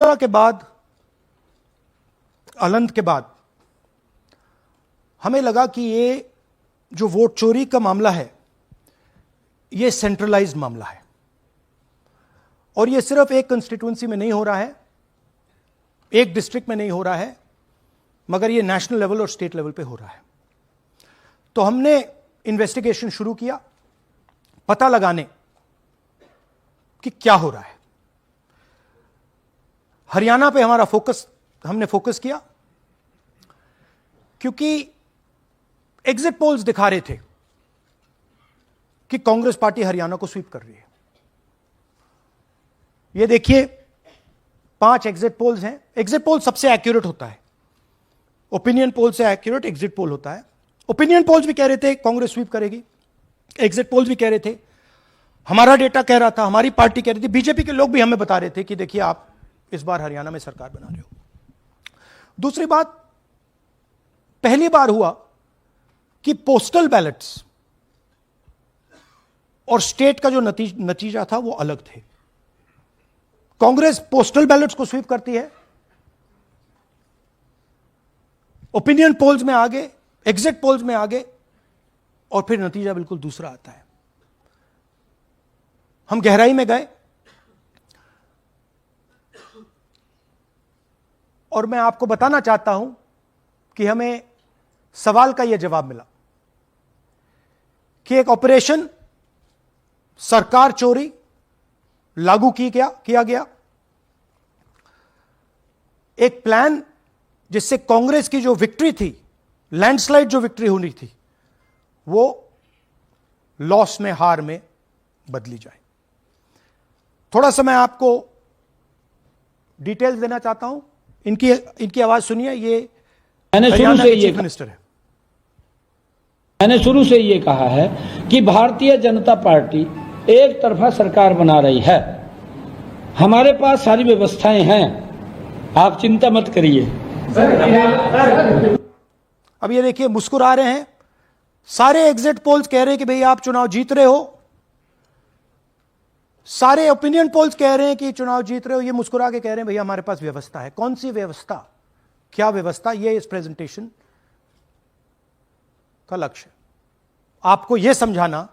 के बाद, अनंत के बाद हमें लगा कि ये जो वोट चोरी का मामला है ये सेंट्रलाइज्ड मामला है और ये सिर्फ एक कंस्टिट्यूएंसी में नहीं हो रहा है, एक डिस्ट्रिक्ट में नहीं हो रहा है, मगर ये नेशनल लेवल और स्टेट लेवल पे हो रहा है। तो हमने इन्वेस्टिगेशन शुरू किया पता लगाने कि क्या हो रहा है। हरियाणा पे हमने फोकस किया क्योंकि एग्जिट पोल्स दिखा रहे थे कि कांग्रेस पार्टी हरियाणा को स्वीप कर रही है। ये देखिए 5 एग्जिट पोल्स हैं। एग्जिट पोल सबसे एक्यूरेट होता है, ओपिनियन पोल से एक्यूरेट एग्जिट पोल होता है। ओपिनियन पोल्स भी कह रहे थे कांग्रेस स्वीप करेगी, एग्जिट पोल्स भी कह रहे थे, हमारा डेटा कह रहा था, हमारी पार्टी कह रही थी, बीजेपी के लोग भी हमें बता रहे थे कि देखिए आप इस बार हरियाणा में सरकार बना रहे हो। दूसरी बात, पहली बार हुआ कि पोस्टल बैलेट्स और स्टेट का जो नतीजा था वो अलग थे। कांग्रेस पोस्टल बैलेट्स को स्वीप करती है, ओपिनियन पोल्स में आगे, एग्जिट पोल्स में आगे, और फिर नतीजा बिल्कुल दूसरा आता है। हम गहराई में गए और मैं आपको बताना चाहता हूं कि हमें सवाल का यह जवाब मिला कि एक ऑपरेशन सरकार चोरी लागू किया गया, एक प्लान जिससे कांग्रेस की जो विक्ट्री थी, लैंडस्लाइड जो विक्ट्री होनी थी, वो लॉस में, हार में बदली जाए। थोड़ा सा मैं आपको डिटेल्स देना चाहता हूं। इनकी आवाज सुनिए। ये मैंने शुरू से ये मिनिस्टर है। मैंने शुरू से ये कहा है कि भारतीय जनता पार्टी एक तरफा सरकार बना रही है। हमारे पास सारी व्यवस्थाएं हैं, आप चिंता मत करिए। अब ये देखिए मुस्कुरा रहे हैं। सारे एग्जिट पोल्स कह रहे हैं कि भाई आप चुनाव जीत रहे हो, सारे ओपिनियन पोल्स कह रहे हैं कि चुनाव जीत रहे हो। ये मुस्कुरा के कह रहे हैं भैया हमारे पास व्यवस्था है। कौन सी व्यवस्था, क्या व्यवस्था, ये इस प्रेजेंटेशन का लक्ष्य है। आपको यह समझाना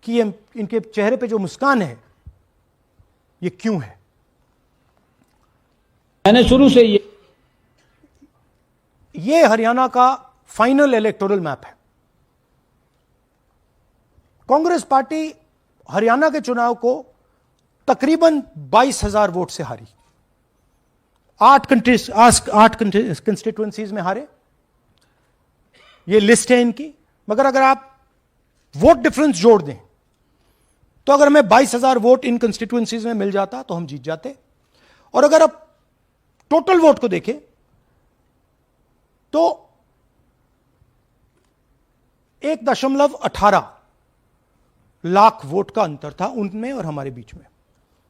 कि ये इनके चेहरे पे जो मुस्कान है ये क्यों है। मैंने शुरू से ये हरियाणा का फाइनल इलेक्टोरल मैप है। कांग्रेस पार्टी हरियाणा के चुनाव को तकरीबन 22,000 वोट से हारी। 8 कंस्टिट्यूएंसीज में हारे। ये लिस्ट है इनकी। मगर अगर आप वोट डिफरेंस जोड़ दें तो अगर हमें 22,000 वोट इन कंस्टिट्यूएंसीज में मिल जाता तो हम जीत जाते। और अगर आप टोटल वोट को देखें तो 1.18 लाख वोट का अंतर था उनमें और हमारे बीच में।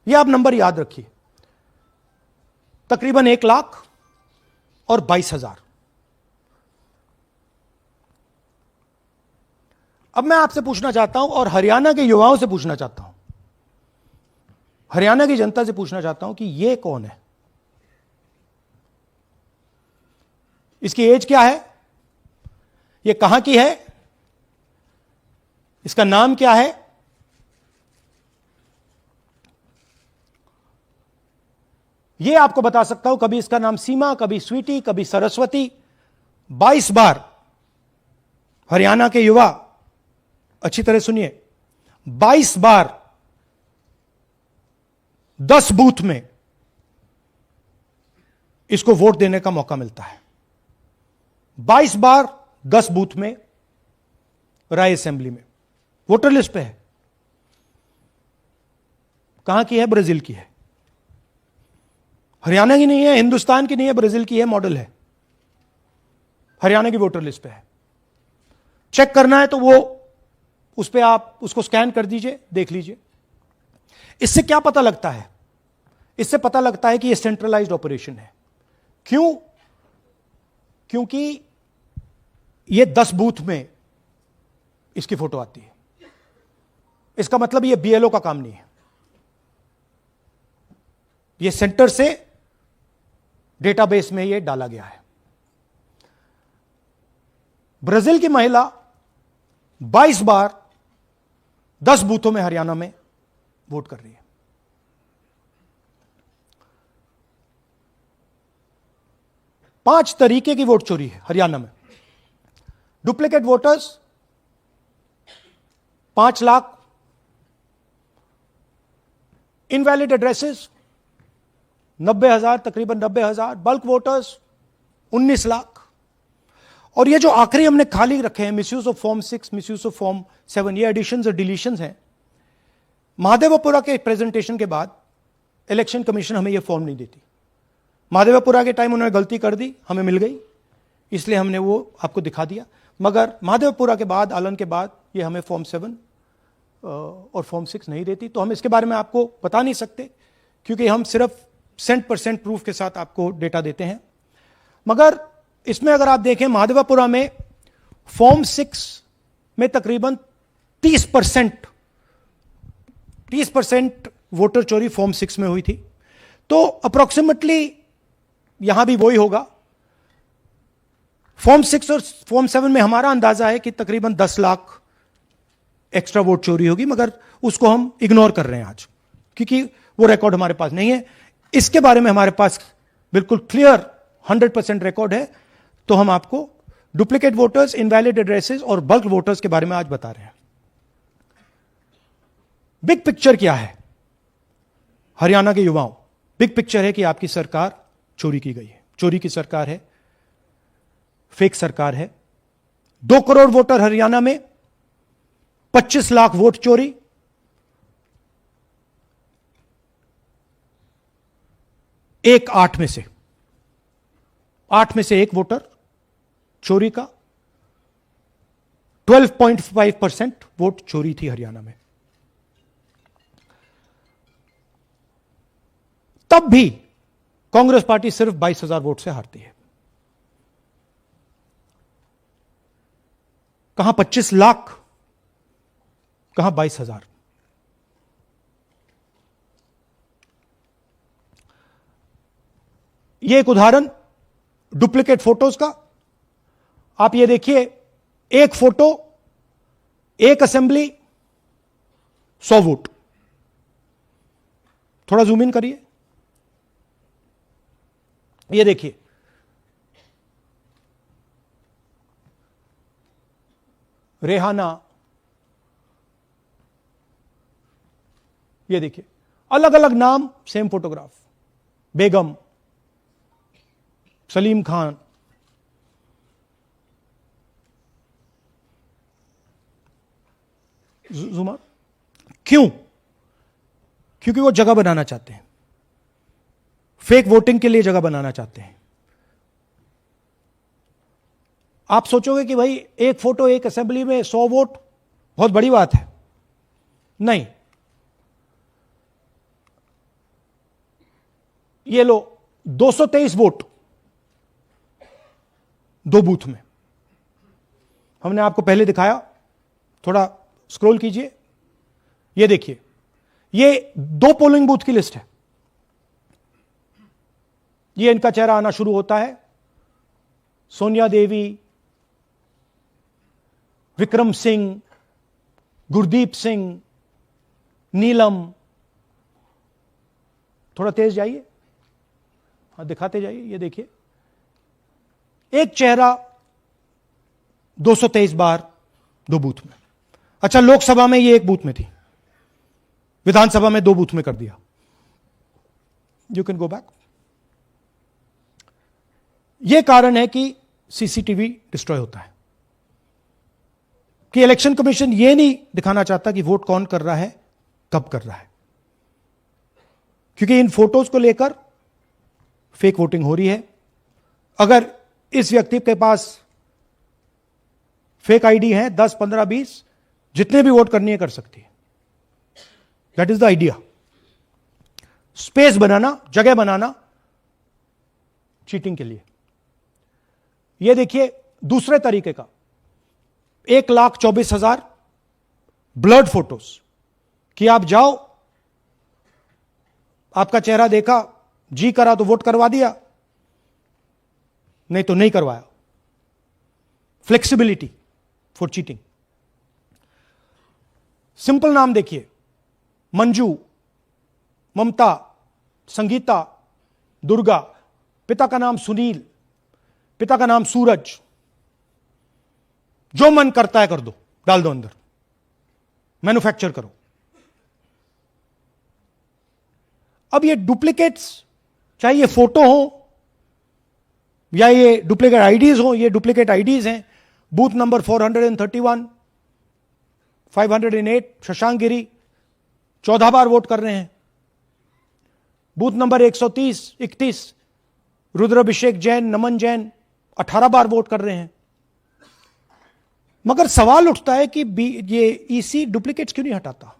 यह आप नंबर याद रखिए, तकरीबन 1 लाख और 22,000। अब मैं आपसे पूछना चाहता हूं और हरियाणा के युवाओं से पूछना चाहता हूं, हरियाणा की जनता से पूछना चाहता हूं कि यह कौन है, इसकी एज क्या है, यह कहां की है, इसका नाम क्या है। यह आपको बता सकता हूं। कभी इसका नाम सीमा, कभी स्वीटी, कभी सरस्वती। 22 बार हरियाणा के युवा, अच्छी तरह सुनिए, 22 बार 10 बूथ में इसको वोट देने का मौका मिलता है। 22 बार 10 बूथ में राय असेंबली में वोटर लिस्ट पे है। कहां की है? ब्राजील की है। हरियाणा की नहीं है, हिंदुस्तान की नहीं है, ब्राजील की है, मॉडल है। हरियाणा की वोटर लिस्ट पे है। चेक करना है तो वो उस पे आप उसको स्कैन कर दीजिए, देख लीजिए। इससे क्या पता लगता है? इससे पता लगता है कि यह सेंट्रलाइज्ड ऑपरेशन है। क्यों? क्योंकि यह 10 बूथ में इसकी फोटो आती है। इसका मतलब यह बीएलओ का काम नहीं है, ये सेंटर से डेटाबेस में ये डाला गया है। ब्राजील की महिला 22 बार 10 बूथों में हरियाणा में वोट कर रही है। पांच तरीके की वोट चोरी है हरियाणा में। Duplicate voters 5 lakh, invalid addresses 90,000, तकरीबन 90,000, बल्क वोटर्स 19 लाख। और ये जो आखिरी हमने खाली रखे हैं, misuse of form 6, misuse of form 7, ये एडिशंस और डिलीशंस हैं। महादेवपुरा के प्रेजेंटेशन के बाद इलेक्शन कमीशन हमें ये फॉर्म नहीं देती। महादेवपुरा के टाइम उन्होंने गलती कर दी, हमें मिल गई, इसलिए हमने वो आपको दिखा दिया। मगर महादेवपुरा के बाद, आलन के बाद ये हमें फॉर्म 7 और फॉर्म 6 नहीं देती। तो हम इसके बारे में आपको बता नहीं सकते, क्योंकि हम सिर्फ 100% प्रूफ के साथ आपको डेटा देते हैं। मगर इसमें अगर आप देखें, महादेवपुरा में फॉर्म 6 में तकरीबन 30% वोटर चोरी फॉर्म 6 में हुई थी। तो अप्रोक्सीमेटली यहां भी वही होगा। फॉर्म 6 और फॉर्म 7 में हमारा अंदाजा है कि तकरीबन 10 लाख एक्स्ट्रा वोट चोरी होगी, मगर उसको हम इग्नोर कर रहे हैं आज, क्योंकि वो रिकॉर्ड हमारे पास नहीं है। इसके बारे में हमारे पास बिल्कुल क्लियर 100% रिकॉर्ड है। तो हम आपको डुप्लीकेट वोटर्स, इनवैलिड एड्रेसेस और बल्क वोटर्स के बारे में आज बता रहे हैं। बिग पिक्चर क्या है हरियाणा के युवाओं? बिग पिक्चर है कि आपकी सरकार चोरी की गई है, चोरी की सरकार है, फेक सरकार है। 2 करोड़ वोटर हरियाणा में, 25 लाख वोट चोरी। एक 8 में से 1 वोटर चोरी का। 12.5% वोट चोरी थी हरियाणा में। तब भी कांग्रेस पार्टी सिर्फ 22,000 वोट से हारती है। कहां 25 लाख, कहां 22,000। यह एक उदाहरण डुप्लीकेट फोटोज का। आप ये देखिए, एक फोटो, एक असेंबली, 100 वोट। थोड़ा जूम इन करिए, ये देखिए, रेहाना, ये देखिए, अलग अलग नाम, सेम फोटोग्राफ। बेगम, सलीम खान, जुमा। क्यों? क्योंकि वो जगह बनाना चाहते हैं, फेक वोटिंग के लिए जगह बनाना चाहते हैं। आप सोचोगे कि भाई एक फोटो, एक असेंबली में 100 वोट बहुत बड़ी बात है। नहीं, ये लो 223 वोट 2 बूथ में। हमने आपको पहले दिखाया, थोड़ा स्क्रॉल कीजिए, ये देखिए, ये 2 पोलिंग बूथ की लिस्ट है। ये इनका चेहरा आना शुरू होता है। सोनिया देवी, विक्रम सिंह, गुरदीप सिंह, नीलम। थोड़ा तेज जाइए, हाँ दिखाते जाइए, ये देखिए, एक चेहरा 223 बार 2 बूथ में। अच्छा, लोकसभा में ये 1 बूथ में थी, विधानसभा में 2 बूथ में कर दिया। You can go back. यह कारण है कि सीसीटीवी डिस्ट्रॉय होता है, कि इलेक्शन कमीशन यह नहीं दिखाना चाहता कि वोट कौन कर रहा है, कब कर रहा है, क्योंकि इन फोटोज को लेकर फेक वोटिंग हो रही है। अगर इस व्यक्ति के पास फेक आईडी है, 10, 15, 20, जितने भी वोट करनी है कर सकती है। That is the idea. Space बनाना, जगह बनाना चीटिंग के लिए। यह देखिए दूसरे तरीके का, 1,24,000 ब्लर्ड फोटोज, कि आप जाओ, आपका चेहरा देखा, जी करा तो वोट करवा दिया, नहीं तो नहीं करवाया। Flexibility for cheating. सिंपल नाम देखिए, मंजू, ममता, संगीता, दुर्गा, पिता का नाम सुनील, पिता का नाम सूरज। जो मन करता है कर दो, डाल दो अंदर, मैन्युफैक्चर करो। अब ये डुप्लीकेट्स, चाहे ये फोटो हो या ये डुप्लीकेट आईडीज हो, ये डुप्लीकेट आईडीज हैं। बूथ नंबर 431, 508 शशांक गिरी 14 बार वोट कर रहे हैं। बूथ नंबर 130, 31 रुद्राभिषेक जैन, नमन जैन 18 बार वोट कर रहे हैं। मगर सवाल उठता है कि ये ईसी डुप्लीकेट्स क्यों नहीं हटाता?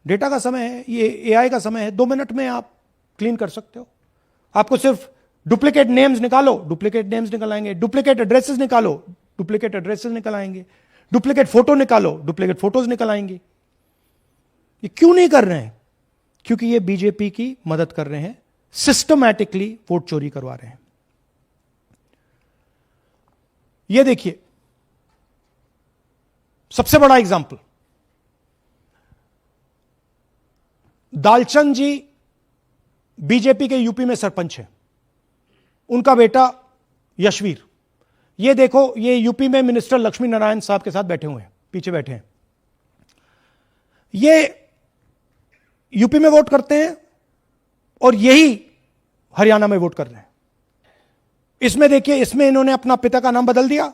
डेटा का समय है, ये एआई का समय है, 2 मिनट में आप क्लीन कर सकते हो। आपको सिर्फ डुप्लीकेट नेम्स निकालो, डुप्लीकेट नेम्स निकल आएंगे। डुप्लीकेट एड्रेसेस निकालो, डुप्लीकेट एड्रेसेस निकल आएंगे। डुप्लीकेट फोटो निकालो, डुप्लीकेट फोटोज निकल आएंगे। ये क्यों नहीं कर रहे हैं? क्योंकि ये बीजेपी की मदद कर रहे हैं, सिस्टमैटिकली वोट चोरी करवा रहे हैं। ये देखिए सबसे बड़ा एग्जाम्पल, दालचंद जी बीजेपी के यूपी में सरपंच है, उनका बेटा यशवीर। ये देखो, ये यूपी में मिनिस्टर लक्ष्मी नारायण साहब के साथ बैठे हुए हैं, पीछे बैठे हैं। ये यूपी में वोट करते हैं और यही हरियाणा में वोट कर रहे हैं। इसमें देखिए, इसमें इन्होंने अपना पिता का नाम बदल दिया,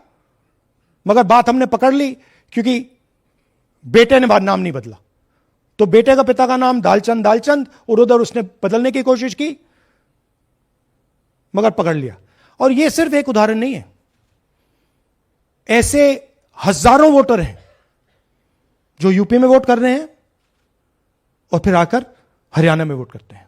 मगर बात हमने पकड़ ली क्योंकि बेटे ने बाद नाम नहीं बदला। तो बेटे का पिता का नाम दालचंद और उधर उसने बदलने की कोशिश की, मगर पकड़ लिया। और यह सिर्फ एक उदाहरण नहीं है, ऐसे हजारों वोटर हैं जो यूपी में वोट कर रहे हैं और फिर आकर हरियाणा में वोट करते हैं।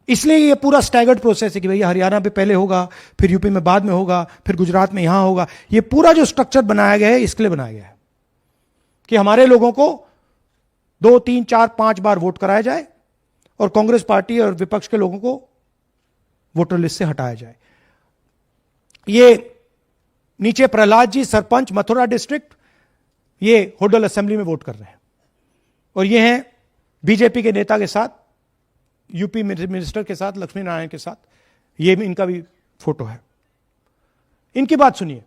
इसलिए ये पूरा स्टैगर्ड प्रोसेस है कि भैया हरियाणा पे पहले होगा, फिर यूपी में बाद में होगा, फिर गुजरात में यहां होगा। ये पूरा जो स्ट्रक्चर बनाया गया है इसके लिए बनाया गया है कि हमारे लोगों को 2, 3, 4, 5 बार वोट कराया जाए और कांग्रेस पार्टी और विपक्ष के लोगों को वोटर लिस्ट से हटाया जाए। ये नीचे प्रहलाद जी, सरपंच मथुरा डिस्ट्रिक्ट, ये होडल असेंबली में वोट कर रहे हैं। और ये हैं बीजेपी के नेता के साथ, यूपी मिनिस्टर के साथ, लक्ष्मी नारायण के साथ। ये इनका भी फोटो है। इनकी बात सुनिए।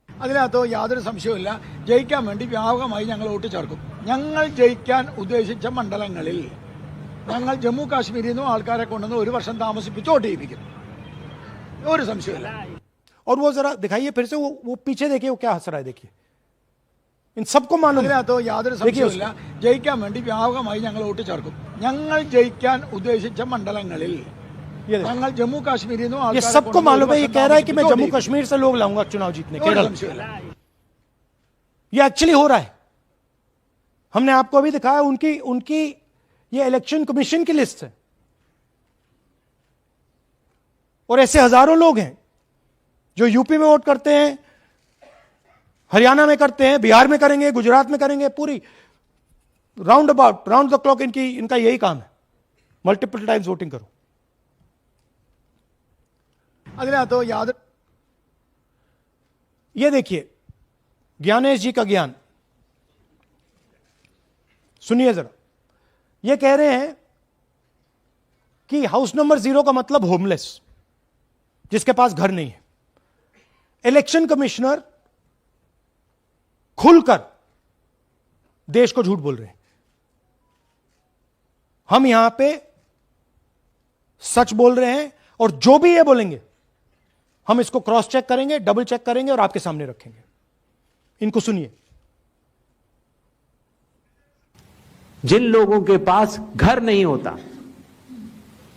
അതിനകത്ത് യാതൊരു സംശയവുമില്ല, ജയിക്കാൻ വേണ്ടി വ്യാപകമായി ഞങ്ങൾ വോട്ട് ചേർക്കും. ഞങ്ങൾ ജയിക്കാൻ ഉദ്ദേശിച്ച മണ്ഡലങ്ങളിൽ ഞങ്ങൾ ജമ്മു കാശ്മീരിൽ നിന്നും ആൾക്കാരെ കൊണ്ടുവന്ന് 1 വർഷം താമസിപ്പിച്ച് വോട്ട് ചെയ്യിപ്പിക്കും. ഒരു സംശയമില്ല. और वो जरा दिखाइए फिर से, वो पीछे देखिए, वो क्या हंस रहा है, देखिए। इन सबको मालूम है, അതിനകത്ത് യാതൊരു സംശയവുമില്ല, ജയിക്കാൻ വേണ്ടി വ്യാപകമായി ഞങ്ങൾ വോട്ട് ചേർക്കും. ഞങ്ങൾ ജയിക്കാൻ ഉദ്ദേശിച്ച മണ്ഡലങ്ങളിൽ ഞങ്ങൾ ജമ്മു കാശ്മീരിൽ നിന്നും ये सबको मालूम है। ये कह रहा है कि मैं जम्मू कश्मीर से लोग लाऊंगा चुनाव जीतने, केरल। ये एक्चुअली हो रहा है। हमने आपको अभी दिखाया, उनकी ये इलेक्शन कमीशन की लिस्ट है। और ऐसे हजारों लोग हैं जो यूपी में वोट करते हैं, हरियाणा में करते हैं, बिहार में करेंगे, गुजरात में करेंगे, पूरी round about, round the clock इनका यही काम है, मल्टीपल टाइम्स वोटिंग करो। അതിനകത്ത് യാതൊരു ये देखिए ज्ञानेश जी का ज्ञान सुनिए जरा। ये कह रहे हैं कि हाउस नंबर 0 का मतलब होमलेस, जिसके पास घर नहीं है। इलेक्शन कमिश्नर खुलकर देश को झूठ बोल रहे हैं। हम यहां पे सच बोल रहे हैं और जो भी ये बोलेंगे हम इसको क्रॉस चेक करेंगे, डबल चेक करेंगे और आपके सामने रखेंगे। इनको सुनिए। जिन लोगों के पास घर नहीं होता,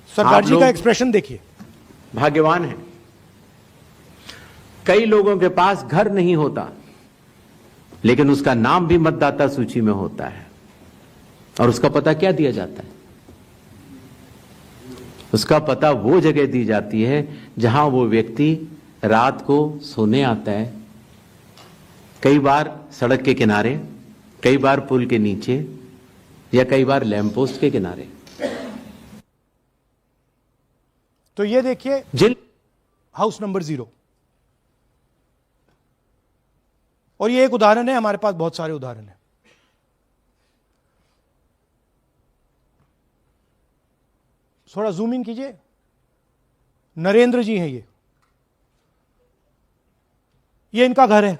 सरदार आप जी का लोग एक्सप्रेशन देखिए। भाग्यवान हैं। कई लोगों के पास घर नहीं होता लेकिन उसका नाम भी मतदाता सूची में होता है। और उसका पता क्या दिया जाता है? उसका पता वो जगह दी जाती है जहां वो व्यक्ति रात को सोने आता है, कई बार सड़क के किनारे, कई बार पुल के नीचे या कई बार लैंप पोस्ट के किनारे। तो ये देखिए जिन हाउस नंबर 0, और ये एक उदाहरण है, हमारे पास बहुत सारे उदाहरण हैं। थोड़ा जूम इन कीजिए। नरेंद्र जी हैं ये इनका घर है।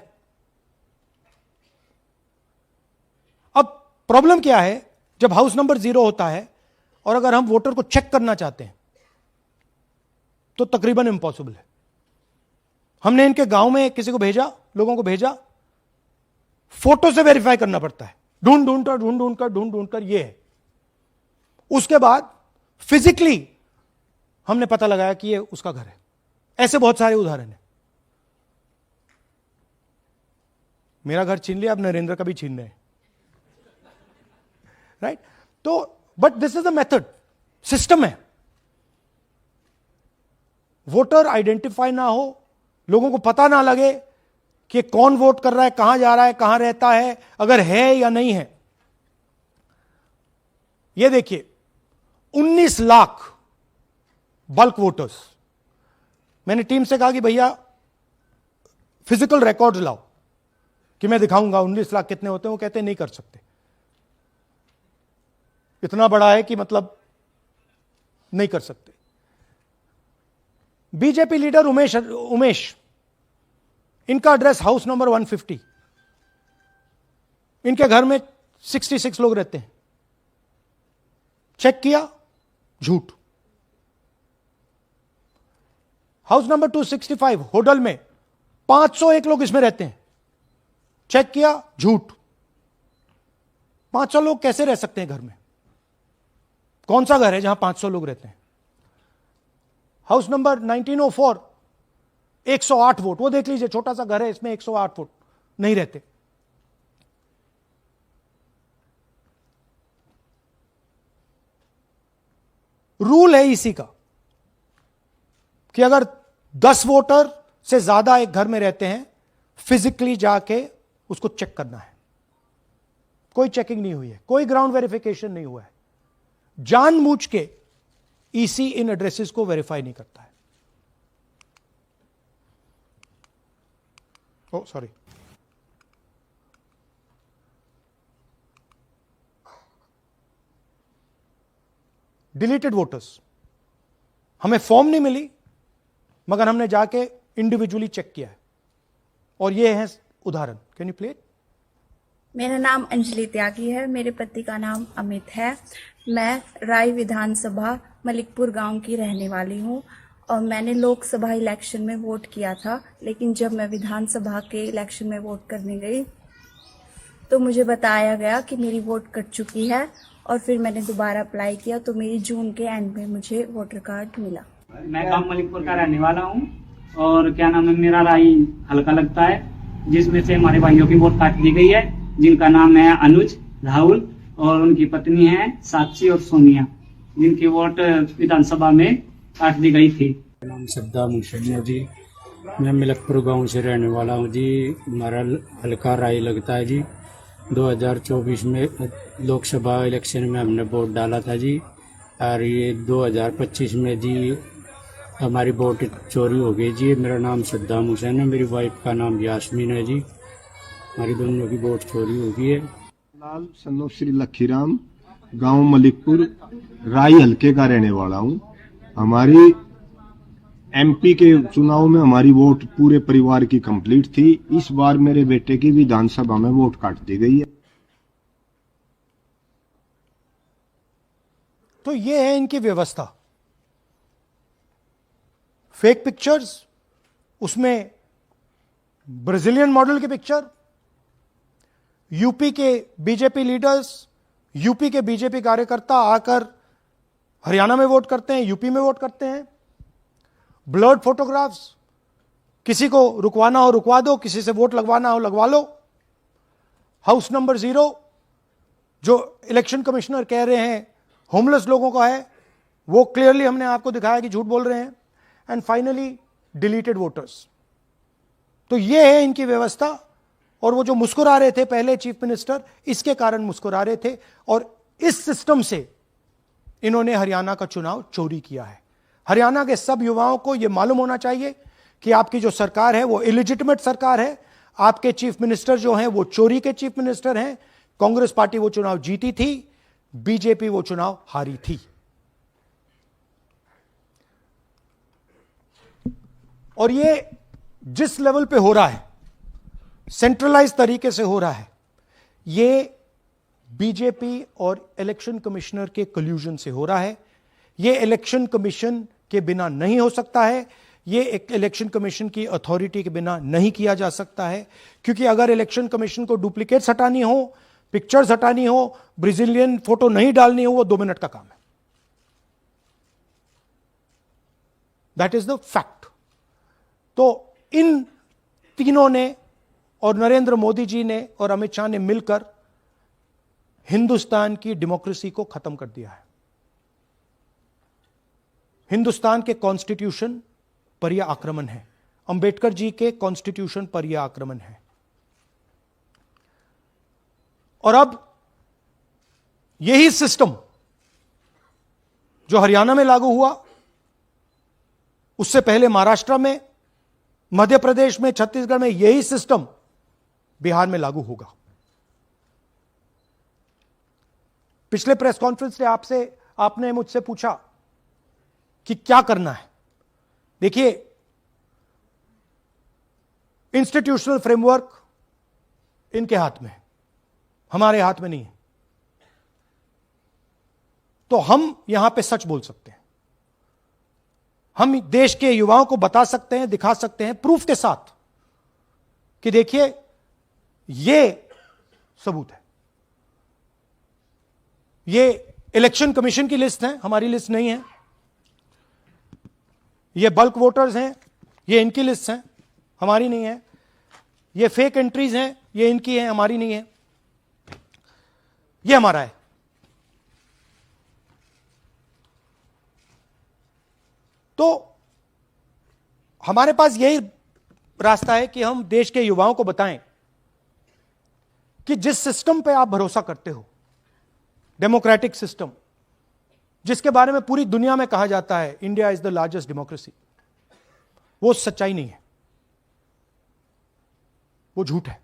अब प्रॉब्लम क्या है, जब हाउस नंबर 0 होता है और अगर हम वोटर को चेक करना चाहते हैं तो तकरीबन इम्पॉसिबल है। हमने इनके गांव में किसी को भेजा, लोगों को भेजा, फोटो से वेरीफाई करना पड़ता है, ढूंढ कर ये है। उसके बाद फिजिकली हमने पता लगाया कि ये उसका घर है। ऐसे बहुत सारे उदाहरण हैं। मेरा घर छीन लिया, अब नरेंद्र का भी छीन रहे हैं, राइट? तो but this is the method, system है। वोटर आइडेंटिफाई ना हो, लोगों को पता ना लगे कि कौन वोट कर रहा है, कहां जा रहा है, कहां रहता है, अगर है या नहीं है। यह देखिए 19 लाख बल्क वोटर्स। मैंने टीम से कहा कि भैया फिजिकल रिकॉर्ड्स लाओ कि मैं दिखाऊंगा 19 लाख कितने होते हैं। वो कहते हैं नहीं कर सकते, इतना बड़ा है कि मतलब नहीं कर सकते। बीजेपी लीडर उमेश, इनका एड्रेस हाउस नंबर 150। इनके घर में 66 लोग रहते हैं। चेक किया, झूठ। हाउस नंबर 265 होडल में 501 लोग इसमें रहते हैं। चेक किया, झूठ। 500 लोग कैसे रह सकते हैं घर में? कौन सा घर है जहां 500 लोग रहते हैं? हाउस नंबर 1904 108 वोट, वो देख लीजिए, छोटा सा घर है, इसमें 108 वोट नहीं रहते। रूल है इसी का कि अगर 10 वोटर से ज्यादा एक घर में रहते हैं, फिजिकली जाके उसको चेक करना है। कोई चेकिंग नहीं हुई है, कोई ग्राउंड वेरिफिकेशन नहीं हुआ है। जानबूझ के ईसी इन एड्रेसेस को वेरीफाई नहीं करता है। ओ सॉरी, डिलीटेड वोटर्स। हमें फॉर्म नहीं मिली, मगर हमने जाके इंडिविजुअली चेक किया है, और ये है उदाहरण। Can you play it? मेरा नाम अंजलि त्यागी है, मेरे पति का नाम अमित है। मैं राय विधानसभा मलिकपुर गांव की रहने वाली हूं और मैंने लोकसभा इलेक्शन में वोट किया था, लेकिन जब मैं विधानसभा के इलेक्शन में वोट करने गई तो मुझे बताया गया कि मेरी वोट कट चुकी है, और फिर मैंने दोबारा अप्लाई किया तो मेरी जून के एंड में मुझे वोटर कार्ड मिला। मैं गांव मलिकपुर का रहने वाला हूं और क्या नाम है, मेरा राय हल्का लगता है, जिसमें से हमारे भाइयों की वोट काट दी गई है, जिनका नाम है अनुज, राहुल और उनकी पत्नी है साक्षी और सोनिया, जिनकी वोट विधानसभा में काट दी गई थी। नाम सद्दाम हुसैन है जी, मैं मलिकपुर गांव से रहने वाला हूं जी। हमारा हल्का राय लगता है जी। 2024 में लोकसभा इलेक्शन में हमने वोट डाला था जी, और ये 2025 में जी हमारी वोट चोरी हो गई जी। मेरा नाम सद्दाम हुसैन है, मेरी वाइफ का नाम यास्मीन है जी। हमारी दोनों की वोट चोरी हो गई है। लाल सन्नो श्री लखीराम, गांव मलिकपुर, राय हल्के का रहने वाला हूं। हमारी एमपी के चुनाव में हमारी वोट पूरे परिवार की कंप्लीट थी। इस बार मेरे बेटे की विधानसभा में वोट काट दी गई है। तो ये है इनकी व्यवस्था। फेक पिक्चर्स, उसमें ब्राजीलियन मॉडल की पिक्चर, यूपी के बीजेपी लीडर्स, यूपी के बीजेपी कार्यकर्ता आकर हरियाणा में वोट करते हैं, यूपी में वोट करते हैं। ब्लर्ड फोटोग्राफ्स, किसी को रुकवाना हो रुकवा दो, किसी से वोट लगवाना हो लगवा लो। हाउस नंबर 0 जो इलेक्शन कमिश्नर कह रहे हैं होमलेस लोगों का है, वो क्लियरली हमने आपको दिखाया कि झूठ बोल रहे हैं। And finally deleted voters. तो ये है इनकी व्यवस्था। और वो जो मुस्कुरा रहे थे पहले चीफ मिनिस्टर, इसके कारण मुस्कुरा रहे थे, और इस सिस्टम से इन्होंने हरियाणा का चुनाव चोरी किया है। हरियाणा के सब युवाओं को यह मालूम होना चाहिए कि आपकी जो सरकार है वो इलिजिटिमेट सरकार है। आपके चीफ मिनिस्टर जो हैं वो चोरी के चीफ मिनिस्टर हैं। कांग्रेस पार्टी वो चुनाव जीती थी, बीजेपी वो चुनाव हारी थी। और ये जिस लेवल पे हो रहा है, सेंट्रलाइज तरीके से हो रहा है, ये बीजेपी और इलेक्शन कमिश्नर के कल्यूजन से हो रहा है। ये इलेक्शन कमीशन के बिना नहीं हो सकता है। ये एक इलेक्शन कमीशन की अथॉरिटी के बिना नहीं किया जा सकता है, क्योंकि अगर इलेक्शन कमीशन को डुप्लीकेट्स हटानी हो, पिक्चर्स हटानी हो, ब्राजीलियन फोटो नहीं डालनी हो, वो 2 मिनट का काम है। That is the fact. तो इन तीनों ने और नरेंद्र मोदी जी ने और अमित शाह ने मिलकर हिंदुस्तान की डेमोक्रेसी को खत्म कर दिया है। हिंदुस्तान के कॉन्स्टिट्यूशन पर यह आक्रमण है, अंबेडकर जी के कॉन्स्टिट्यूशन पर यह आक्रमण है। और अब यही सिस्टम जो हरियाणा में लागू हुआ, उससे पहले महाराष्ट्र में, मध्य प्रदेश में, छत्तीसगढ़ में, यही सिस्टम बिहार में लागू होगा। पिछले प्रेस कॉन्फ्रेंस में आपने मुझसे पूछा कि क्या करना है। देखिए, इंस्टीट्यूशनल फ्रेमवर्क इनके हाथ में है, हमारे हाथ में नहीं है। तो हम यहां पे सच बोल सकते हैं, हम देश के युवाओं को बता सकते हैं, दिखा सकते हैं प्रूफ के साथ कि देखिए ये सबूत है। ये इलेक्शन कमीशन की लिस्ट है, हमारी लिस्ट नहीं है। ये बल्क वोटर्स हैं, ये इनकी लिस्ट है, हमारी नहीं है। ये फेक एंट्रीज हैं, ये इनकी है, हमारी नहीं है। ये हमारा है। तो हमारे पास यही रास्ता है कि हम देश के युवाओं को बताएं कि जिस सिस्टम पे आप भरोसा करते हो, डेमोक्रेटिक सिस्टम, जिसके बारे में पूरी दुनिया में कहा जाता है India is the largest democracy, वो सच्चाई नहीं है, वो झूठ है।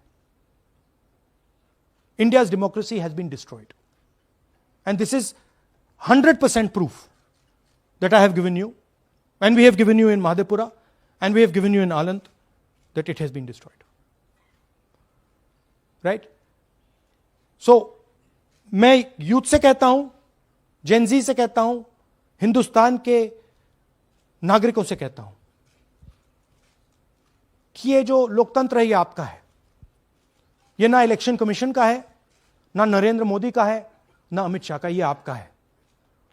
India's democracy has been destroyed and this is 100% proof that I have given you, and we have given you in Madhepura, and we have given you in Aland, that it has been destroyed. Right? So, मैं youth से कहता हूं, Gen Z से कहता हूं, हिंदुस्तान के नागरिकों से कहता हूं कि ये जो लोकतंत्र है ये आपका है। ये ना इलेक्शन कमीशन का है, ना नरेंद्र मोदी का है, ना अमित शाह का, ये आपका है।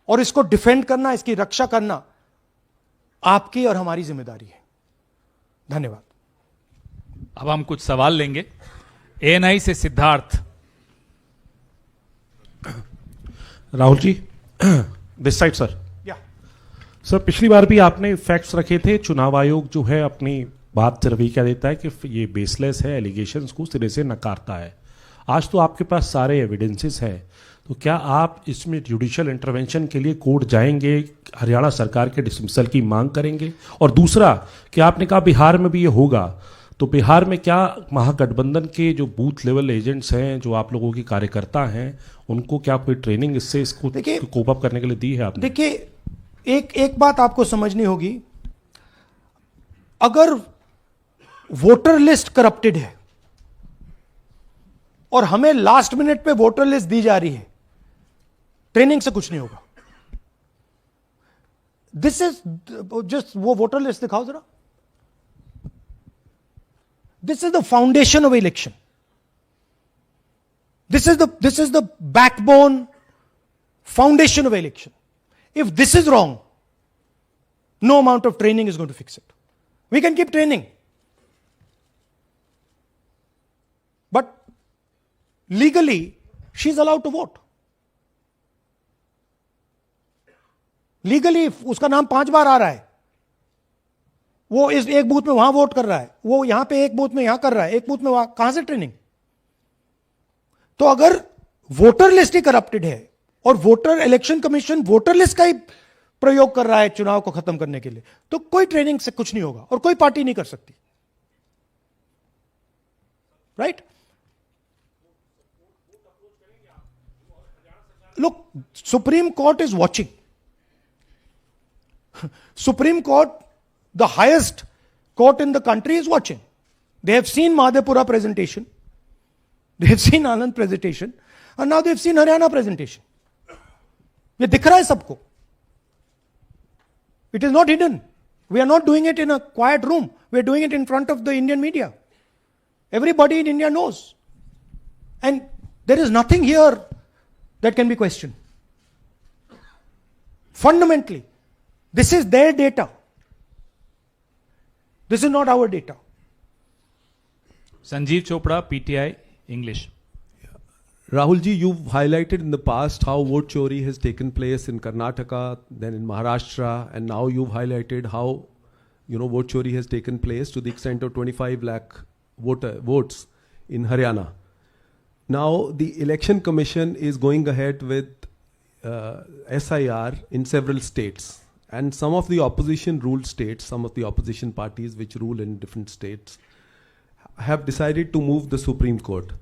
और इसको डिफेंड करना, इसकी रक्षा करना आपकी और हमारी जिम्मेदारी है। धन्यवाद। अब हम कुछ सवाल लेंगे। एएनआई से Siddharth. Rahul ji, this side sir. या सर, पिछली बार भी आपने फैक्ट्स रखे थे। चुनाव आयोग जो है अपनी बात से रवैया देता है कि ये बेसलेस है, एलिगेशंस को सिरे से नकारता है। आज तो आपके पास सारे एविडेंसेस हैं, तो क्या आप इसमें जुडिशियल इंटरवेंशन के लिए कोर्ट जाएंगे, हरियाणा सरकार के डिसमिसल की मांग करेंगे? और दूसरा, कि आपने कहा बिहार में भी ये होगा, तो बिहार में क्या महागठबंधन के जो बूथ लेवल एजेंट्स हैं, जो आप लोगों के कार्यकर्ता हैं, उनको क्या कोई ट्रेनिंग इससे इसको कोप अप करने के लिए दी है आपने? देखिए, एक बात आपको समझनी होगी, अगर वोटर लिस्ट करप्टेड है और हमें लास्ट मिनट पे वोटर लिस्ट दी जा रही है, ट्रेनिंग से कुछ नहीं होगा। दिस इज जस्ट, वो वोटर लिस्ट दिखाओ जरा। This is the foundation of election. This is the backbone foundation of election. If this is wrong, no amount of training is going to fix it. We can keep training, but legally she is allowed to vote. Legally उसका नाम 5 बार आ रहा है, वो इस एक booth में वहां vote कर रहा है, वो यहां पे एक बूथ में यहां कर रहा है, एक बूथ में वहां, कहां से ट्रेनिंग? तो अगर वोटर लिस्ट ही करप्टेड है और voter election commission voter list का ही प्रयोग कर रहा है चुनाव को खत्म करने के लिए, तो कोई ट्रेनिंग से कुछ नहीं होगा और कोई पार्टी नहीं कर सकती, right? Look, Supreme Court is watching. Supreme Court, the highest court in the country, is watching. They have seen Madhepura presentation, they have seen Anand presentation, and now they have seen Haryana presentation. ये दिख रहा है सबको. It is not hidden. We are not doing it in a quiet room. We are doing it in front of the Indian media. Everybody in India knows. And there is nothing here that can be questioned. Fundamentally, this is their data. This is not our data. Sanjeev Chopra, PTI, English. Rahul ji, you've highlighted in the past how vote chori has taken place in Karnataka, then in Maharashtra, and now you've highlighted how, vote chori has taken place to the extent of 25 lakh votes in Haryana. Now, the Election Commission is going ahead with SIR in several states. And some of the opposition ruled states, some of the opposition parties which rule in different states, have decided to move the Supreme Court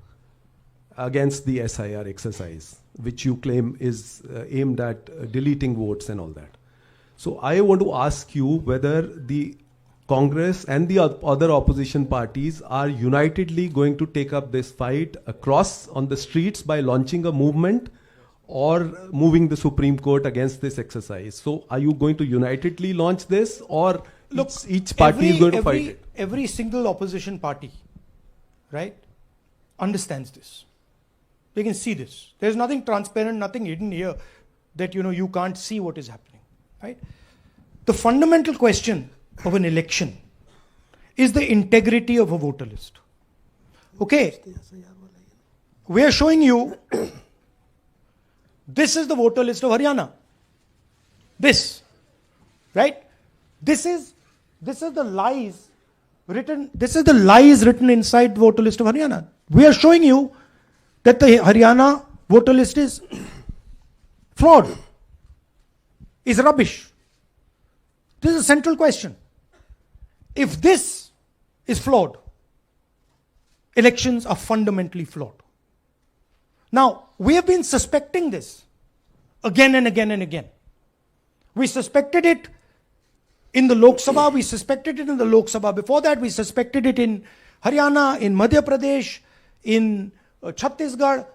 against the SIR exercise, which you claim is aimed at deleting votes and all that. So I want to ask you whether the Congress and the other opposition parties are unitedly going to take up this fight across on the streets by launching a movement or moving the Supreme Court against this exercise. So are you going to unitedly launch this, or look, each party is going to fight it? Every single opposition party, right, understands this. They can see this. There's nothing transparent, nothing hidden here that you can't see what is happening, right? The fundamental question of an election is the integrity of a voter list. Okay, we are showing you this is the voter list of Haryana. This, right? This is the lies written. This is the lies written inside the voter list of Haryana. We are showing you that the Haryana voter list is fraud, is rubbish. This is a central question. If this is flawed, elections are fundamentally flawed. Now, we have been suspecting this again and again and again. We suspected it in the Lok Sabha, we suspected it in the Lok Sabha. Before that, we suspected it in Haryana, in Madhya Pradesh, in Chhattisgarh.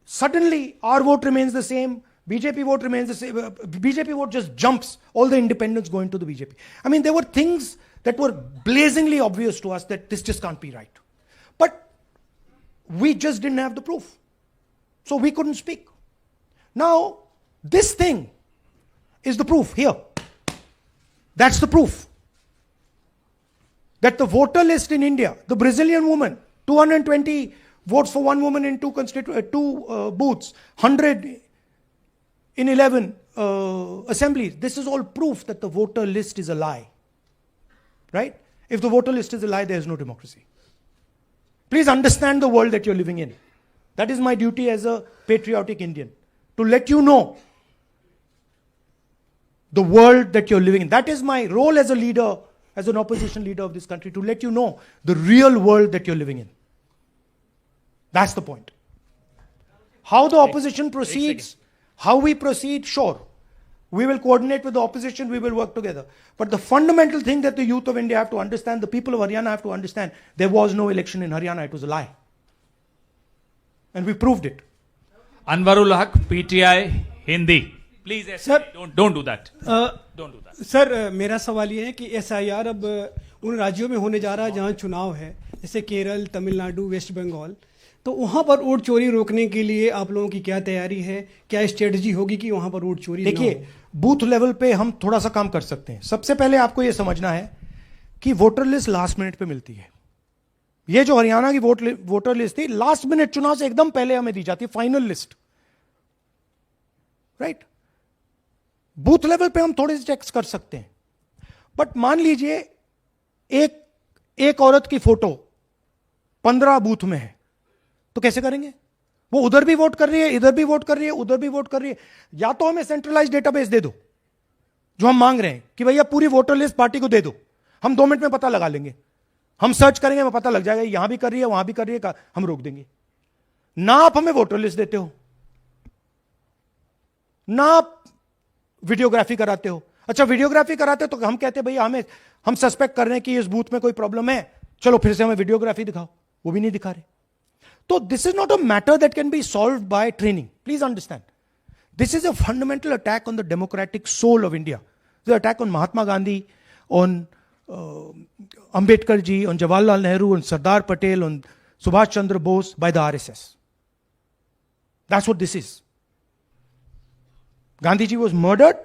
Suddenly, our vote remains the same. BJP vote remains the same. BJP vote just jumps. All the independents go into the BJP. I mean, there were things that were blazingly obvious to us that this just can't be right. But we just didn't have the proof. So we couldn't speak. Now, this thing is the proof here. That's the proof. That the voter list in India, the Brazilian woman, 220 votes for one woman in two booths, 100 in 11 assemblies. This is all proof that the voter list is a lie. Right? If the voter list is a lie, there is no democracy. Please understand the world that you're living in. That is my duty as a patriotic Indian, to let you know the world that you're living in. That is my role as a leader, as an opposition leader of this country, to let you know the real world that you're living in. That's the point. How the opposition proceeds, how we proceed, sure. We will coordinate with the opposition, we will work together. But the fundamental thing that the youth of India have to understand, the people of Haryana have to understand, there was no election in Haryana, it was a lie. And we proved it. Anwarul Haq, PTI, Hindi. Please, Sir, don't do that. Don't do that. Sir मेरा सवाल ये है कि SIR अब उन राज्यों में होने जा रहा है जहां चुनाव है, जैसे केरल, तमिलनाडु, वेस्ट बंगाल, तो वहां पर वोट चोरी रोकने के लिए आप लोगों की क्या तैयारी है, क्या स्ट्रेटजी होगी कि वहां पर वोट चोरी? देखिए, बूथ लेवल पे हम थोड़ा सा काम कर सकते हैं. सबसे पहले आपको यह समझना है कि वोटर लिस्ट लास्ट मिनट पे मिलती है. ये जो हरियाणा की वोटर लिस्ट थी, लास्ट मिनट चुनाव से एकदम पहले हमें दी जाती है final list. Right? Booth level पे हम थोड़े से चेक्स कर सकते हैं. बट मान लीजिए एक औरत की फोटो 15 बूथ में है, तो कैसे करेंगे? वो उधर भी वोट कर रही है, इधर भी वोट कर रही है, उधर भी वोट कर रही है. या तो हमें सेंट्रलाइज्ड डेटाबेस दे दो, जो हम मांग रहे हैं कि भैया पूरी वोटर लिस्ट पार्टी को दे दो, हम 2 मिनट में पता लगा लेंगे, हम सर्च करेंगे, हमें पता लग जाएगा यहां भी कर रही है वहां भी कर रही है, हम रोक देंगे। ना आप हमें वोटर लिस्ट देते हो, ना आप वीडियोग्राफी कराते हो। अच्छा वीडियोग्राफी कराते हो तो हम कहते हैं भैया हम सस्पेक्ट कर रहे हैं कि इस बूथ में कोई प्रॉब्लम है, चलो फिर से हमें वीडियोग्राफी दिखाओ, वो भी नहीं दिखा रहे। तो this is not a matter that can be solved by training, please understand. This is a fundamental attack on the democratic soul of India. The attack on Mahatma Gandhi, on Ambedkar ji, on Jawaharlal Nehru, on Sardar Patel, on Subhash Chandra Bose by the RSS. That's what this is. Gandhi ji was murdered.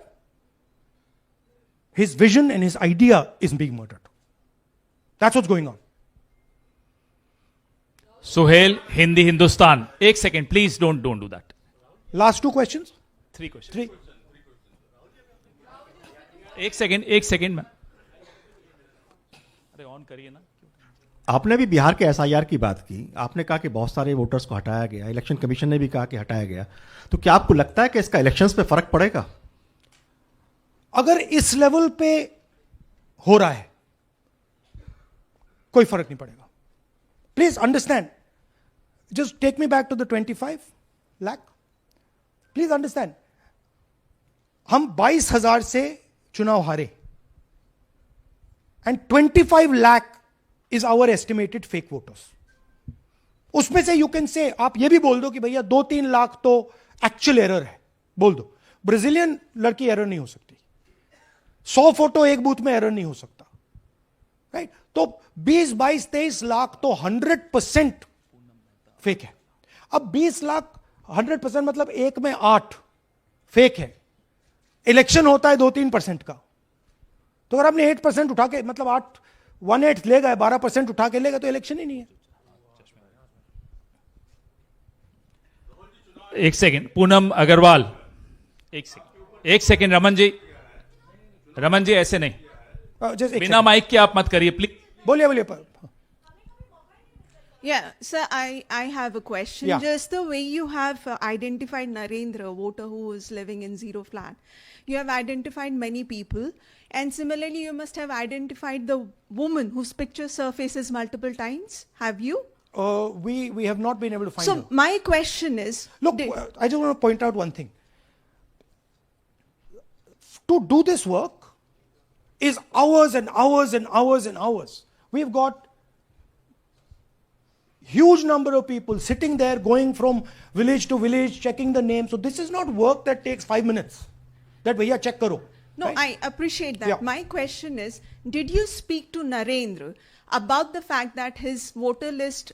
His vision and his idea is being murdered. That's what's going on. Suhel, Hindi Hindustan. एक second please, don't do that. Last 2 questions? 3 questions. 3. एक second में अरे on करिए ना। आपने भी बिहार के SIR की बात की, आपने कहा कि बहुत सारे वोटर्स को हटाया गया, इलेक्शन कमीशन ने भी कहा कि हटाया गया, तो क्या आपको लगता है कि इसका इलेक्शंस पे फर्क पड़ेगा? अगर इस लेवल पे हो रहा है कोई फर्क नहीं पड़ेगा। Please understand, just take me back to the 25 lakh. Please understand, हम 22,000 से चुनाव हारे and 25 lakh is our estimated fake voters. उसमें से यू कैन से, आप ये भी बोल दो कि भैया 2-3 लाख तो एक्चुअल एरर है, बोल दो। ब्राजीलियन लड़की एरर नहीं हो सकती, 100 फोटो एक बूथ में एरर नहीं हो सकता, राइट? तो 20-22-23 लाख तो 100% फेक है। अब 20 लाख 100% मतलब 1 में 8 फेक है। इलेक्शन होता है 2-3% का, तो अगर आपने 8% उठा के, मतलब 1/8 ले गए, 12% उठा के ले गए, तो इलेक्शन ही नहीं है। एक सेकेंड, पूनम अग्रवाल, एक सेकेंड रमन जी ऐसे नहीं, बिना माइक के आप मत करिए प्लीज। बोलिए। Yeah, sir, I have a question. Yeah. Just the way you have identified Narendra, a voter who is living in Zero Flat, you have identified many people, and similarly you must have identified the woman whose picture surfaces multiple times. Have you? We have not been able to find So her. my question is, Look, I just want to point out one thing. To do this work is hours and hours and hours and hours. We've got huge number of people sitting there, going from village to village, checking the names. So this is not work that takes 5 minutes. That bhaiya check karo. no, right? I appreciate that. Yeah. My question is, did you speak to Narendra about the fact that his voter list,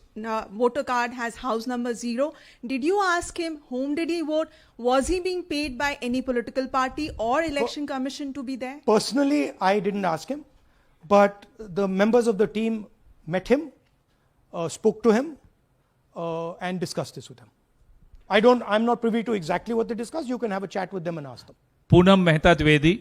voter card has house number 0? Did you ask him whom did he vote? Was he being paid by any political party or election commission to be there? Personally, I didn't ask him, but the members of the team met him, spoke to him, and discussed this with him. I'm not privy to exactly what they discussed. You can have a chat with them and ask them. Poonam Mehta Dwivedi,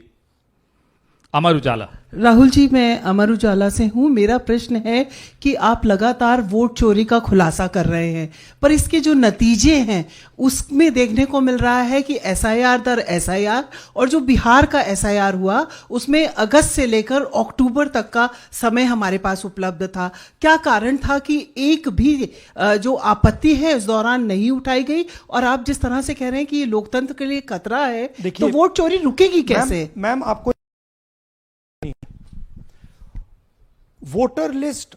Amar Ujala. Rahul ji, मैं अमर उजाला से हूं। मेरा प्रश्न है कि आप लगातार vote चोरी का खुलासा कर रहे हैं, पर इसके जो नतीजे हैं उसमें देखने को मिल रहा है कि एसआईआर दर एसआईआर, और जो बिहार का एसआईआर हुआ उसमें अगस्त से लेकर अक्टूबर तक का समय हमारे पास उपलब्ध था। क्या कारण था कि एक भी जो आपत्ति है इस दौरान नहीं उठाई गई? और आप जिस तरह से कह रहे हैं कि ये लोकतंत्र के लिए खतरा है, तो वोट चोरी रुकेगी कैसे? मैम आपको voter list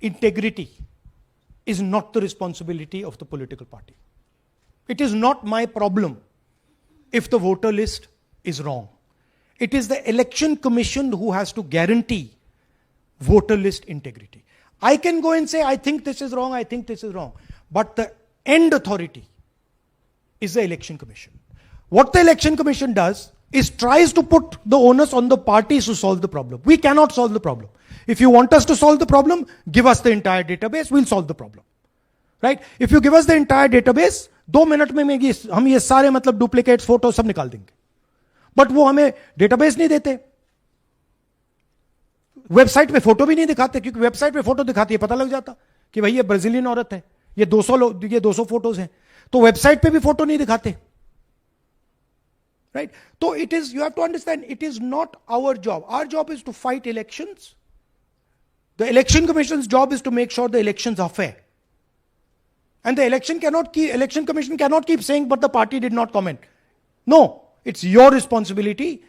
integrity is not the responsibility of the political party. It is not my problem if the voter list is wrong. It is the election commission who has to guarantee voter list integrity. I can go and say, I think this is wrong, I think this is wrong. But the end authority is the election commission. What the election commission does is tries to put the onus on the parties to solve the problem. We cannot solve the problem. If you want us to solve the problem, give us the entire database, we'll solve the problem. Right? If you give us the entire database, 2 minute में हम ये सारे मतलब duplicates photo सब निकाल देंगे। But वो हमें डेटाबेस नहीं देते, वेबसाइट पे फोटो भी नहीं दिखाते, क्योंकि वेबसाइट पे फोटो दिखाती है पता लग जाता कि भाई ये ब्राजीलियन औरत है, ये 200 फोटोज हैं, तो वेबसाइट पे भी फोटो नहीं दिखाते। right? So it is, you have to understand, it is not our job. Our job is to fight elections. The election commission's job is to make sure the elections are fair. And the election commission cannot keep saying, but the party did not comment. No, it's your responsibility.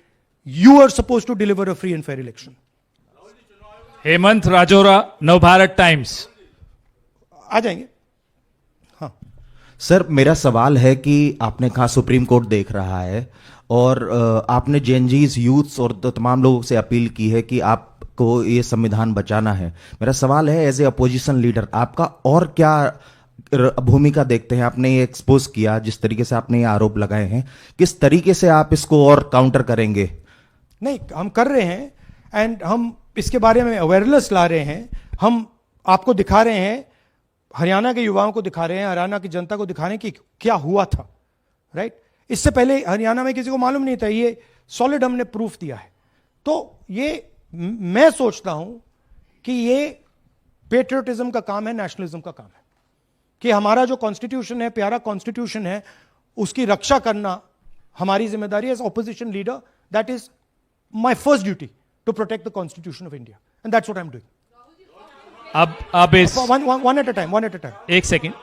You are supposed to deliver a free and fair election. Hemant Rajaura, Navbharat Times. आ जाएंगे। हाँ sir, मेरा सवाल है कि आपने कहा supreme court देख रहा है और आपने जेएनजीज यूथ्स और तमाम लोगों से अपील की है कि आपको ये संविधान बचाना है। मेरा सवाल है, एज ए अपोजिशन लीडर आपका और क्या भूमिका देखते हैं? आपने ये एक्सपोज किया, जिस तरीके से आपने ये आरोप लगाए हैं, किस तरीके से आप इसको और काउंटर करेंगे? नहीं, हम कर रहे हैं एंड हम इसके बारे में अवेयरनेस ला रहे हैं। हम आपको दिखा रहे हैं, हरियाणा के युवाओं को दिखा रहे हैं, हरियाणा की जनता को दिखा रहे हैं कि क्या हुआ था, राइट? इससे पहले हरियाणा में किसी को मालूम नहीं था, ये सॉलिड हमने प्रूफ दिया है। तो ये मैं सोचता हूं कि ये पेट्रियटिज्म का काम है, नेशनलिज्म का काम है, कि हमारा जो कॉन्स्टिट्यूशन है, प्यारा कॉन्स्टिट्यूशन है, उसकी रक्षा करना हमारी जिम्मेदारी as opposition leader. That is my first duty, to protect the Constitution of India, and that's what I'm doing. अब इस one at a time. एक सेकंड।